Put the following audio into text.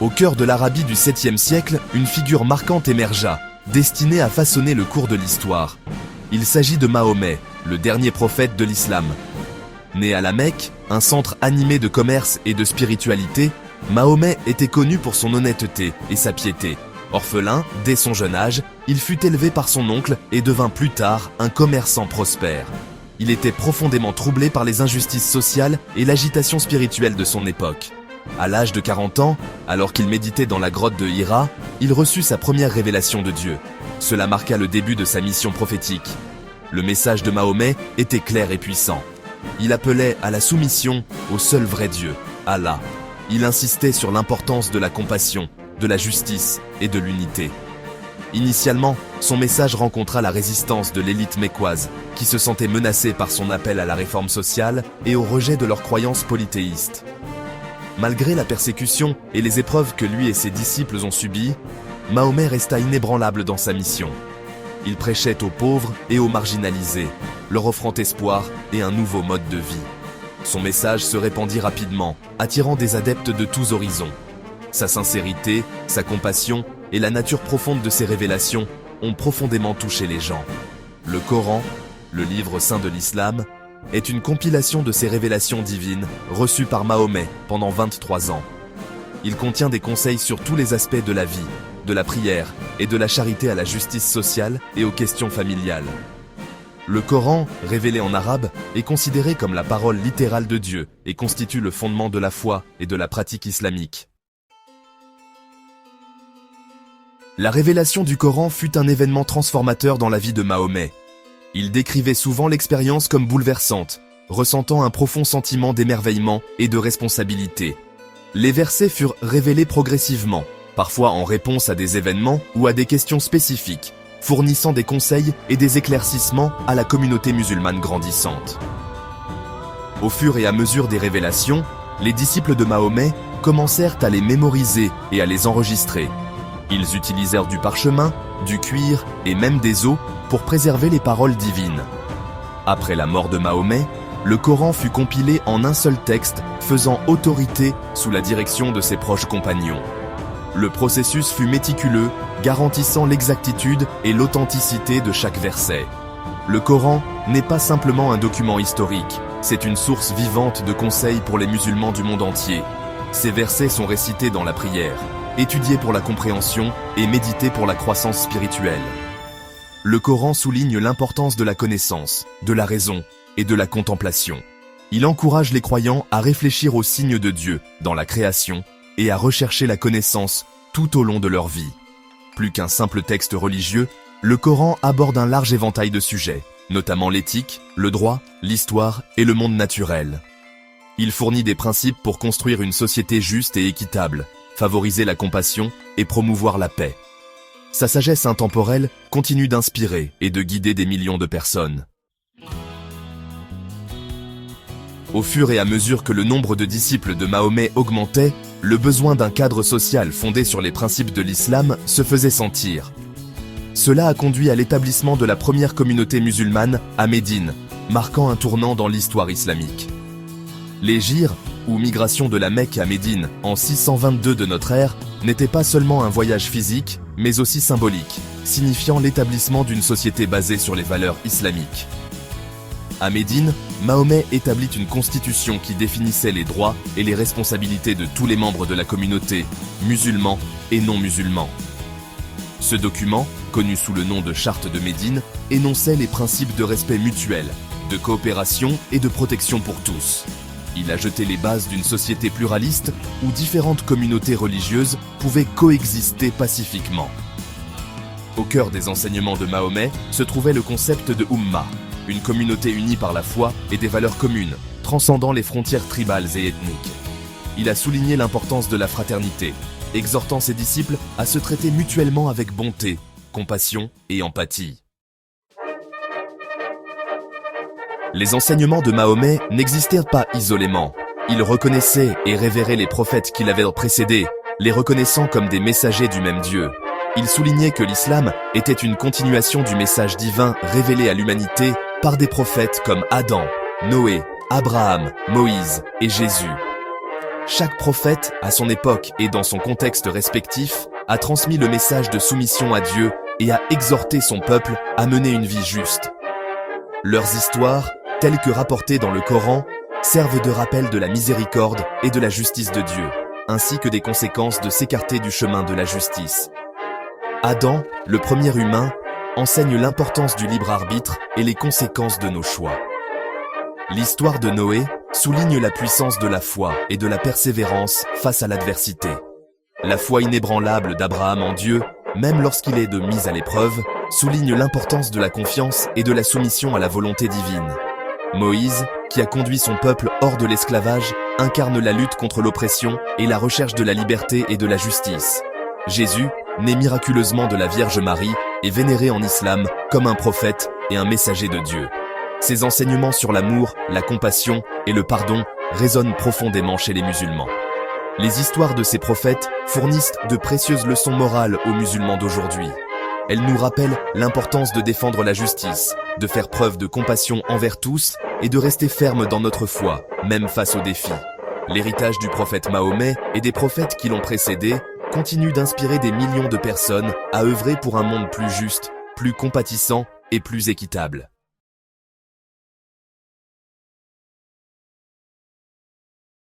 Au cœur de l'Arabie du 7e siècle, une figure marquante émergea, destinée à façonner le cours de l'histoire. Il s'agit de Mahomet, le dernier prophète de l'islam. Né à la Mecque, un centre animé de commerce et de spiritualité, Mahomet était connu pour son honnêteté et sa piété. Orphelin, dès son jeune âge, il fut élevé par son oncle et devint plus tard un commerçant prospère. Il était profondément troublé par les injustices sociales et l'agitation spirituelle de son époque. À l'âge de 40 ans, alors qu'il méditait dans la grotte de Hira, il reçut sa première révélation de Dieu. Cela marqua le début de sa mission prophétique. Le message de Mahomet était clair et puissant. Il appelait à la soumission au seul vrai Dieu, Allah. Il insistait sur l'importance de la compassion, de la justice et de l'unité. Initialement, son message rencontra la résistance de l'élite mécoise, qui se sentait menacée par son appel à la réforme sociale et au rejet de leurs croyances polythéistes. Malgré la persécution et les épreuves que lui et ses disciples ont subies, Mahomet resta inébranlable dans sa mission. Il prêchait aux pauvres et aux marginalisés, leur offrant espoir et un nouveau mode de vie. Son message se répandit rapidement, attirant des adeptes de tous horizons. Sa sincérité, sa compassion et la nature profonde de ses révélations ont profondément touché les gens. Le Coran, le livre saint de l'islam, est une compilation de ces révélations divines reçues par Mahomet pendant 23 ans. Il contient des conseils sur tous les aspects de la vie, de la prière et de la charité à la justice sociale et aux questions familiales. Le Coran, révélé en arabe, est considéré comme la parole littérale de Dieu et constitue le fondement de la foi et de la pratique islamique. La révélation du Coran fut un événement transformateur dans la vie de Mahomet. Il décrivait souvent l'expérience comme bouleversante, ressentant un profond sentiment d'émerveillement et de responsabilité. Les versets furent révélés progressivement, parfois en réponse à des événements ou à des questions spécifiques, fournissant des conseils et des éclaircissements à la communauté musulmane grandissante. Au fur et à mesure des révélations, les disciples de Mahomet commencèrent à les mémoriser et à les enregistrer. Ils utilisèrent du parchemin, du cuir et même des os pour préserver les paroles divines. Après la mort de Mahomet, le Coran fut compilé en un seul texte, faisant autorité sous la direction de ses proches compagnons. Le processus fut méticuleux, garantissant l'exactitude et l'authenticité de chaque verset. Le Coran n'est pas simplement un document historique, c'est une source vivante de conseils pour les musulmans du monde entier. Ces versets sont récités dans la prière, étudiés pour la compréhension et médités pour la croissance spirituelle. Le Coran souligne l'importance de la connaissance, de la raison et de la contemplation. Il encourage les croyants à réfléchir aux signes de Dieu dans la création et à rechercher la connaissance tout au long de leur vie. Plus qu'un simple texte religieux, le Coran aborde un large éventail de sujets, notamment l'éthique, le droit, l'histoire et le monde naturel. Il fournit des principes pour construire une société juste et équitable, favoriser la compassion et promouvoir la paix. Sa sagesse intemporelle continue d'inspirer et de guider des millions de personnes. Au fur et à mesure que le nombre de disciples de Mahomet augmentait, le besoin d'un cadre social fondé sur les principes de l'islam se faisait sentir. Cela a conduit à l'établissement de la première communauté musulmane à Médine, marquant un tournant dans l'histoire islamique. L'hégire, ou migration de la Mecque à Médine en 622 de notre ère, n'était pas seulement un voyage physique, mais aussi symbolique, signifiant l'établissement d'une société basée sur les valeurs islamiques. À Médine, Mahomet établit une constitution qui définissait les droits et les responsabilités de tous les membres de la communauté, musulmans et non musulmans. Ce document, connu sous le nom de Charte de Médine, énonçait les principes de respect mutuel, de coopération et de protection pour tous. Il a jeté les bases d'une société pluraliste où différentes communautés religieuses pouvaient coexister pacifiquement. Au cœur des enseignements de Mahomet se trouvait le concept de Ummah, une communauté unie par la foi et des valeurs communes, transcendant les frontières tribales et ethniques. Il a souligné l'importance de la fraternité, exhortant ses disciples à se traiter mutuellement avec bonté, compassion et empathie. Les enseignements de Mahomet n'existèrent pas isolément. Il reconnaissait et révérait les prophètes qui l'avaient précédés, les reconnaissant comme des messagers du même Dieu. Il soulignait que l'islam était une continuation du message divin révélé à l'humanité par des prophètes comme Adam, Noé, Abraham, Moïse et Jésus. Chaque prophète, à son époque et dans son contexte respectif, a transmis le message de soumission à Dieu et a exhorté son peuple à mener une vie juste. Leurs histoires, telles que rapportées dans le Coran, servent de rappel de la miséricorde et de la justice de Dieu, ainsi que des conséquences de s'écarter du chemin de la justice. Adam, le premier humain, enseigne l'importance du libre arbitre et les conséquences de nos choix. L'histoire de Noé souligne la puissance de la foi et de la persévérance face à l'adversité. La foi inébranlable d'Abraham en Dieu, même lorsqu'il est de mise à l'épreuve, souligne l'importance de la confiance et de la soumission à la volonté divine. Moïse, qui a conduit son peuple hors de l'esclavage, incarne la lutte contre l'oppression et la recherche de la liberté et de la justice. Jésus, né miraculeusement de la Vierge Marie, est vénéré en islam comme un prophète et un messager de Dieu. Ses enseignements sur l'amour, la compassion et le pardon résonnent profondément chez les musulmans. Les histoires de ces prophètes fournissent de précieuses leçons morales aux musulmans d'aujourd'hui. Elles nous rappellent l'importance de défendre la justice, de faire preuve de compassion envers tous et de rester ferme dans notre foi, même face aux défis. L'héritage du prophète Mahomet et des prophètes qui l'ont précédé continue d'inspirer des millions de personnes à œuvrer pour un monde plus juste, plus compatissant et plus équitable.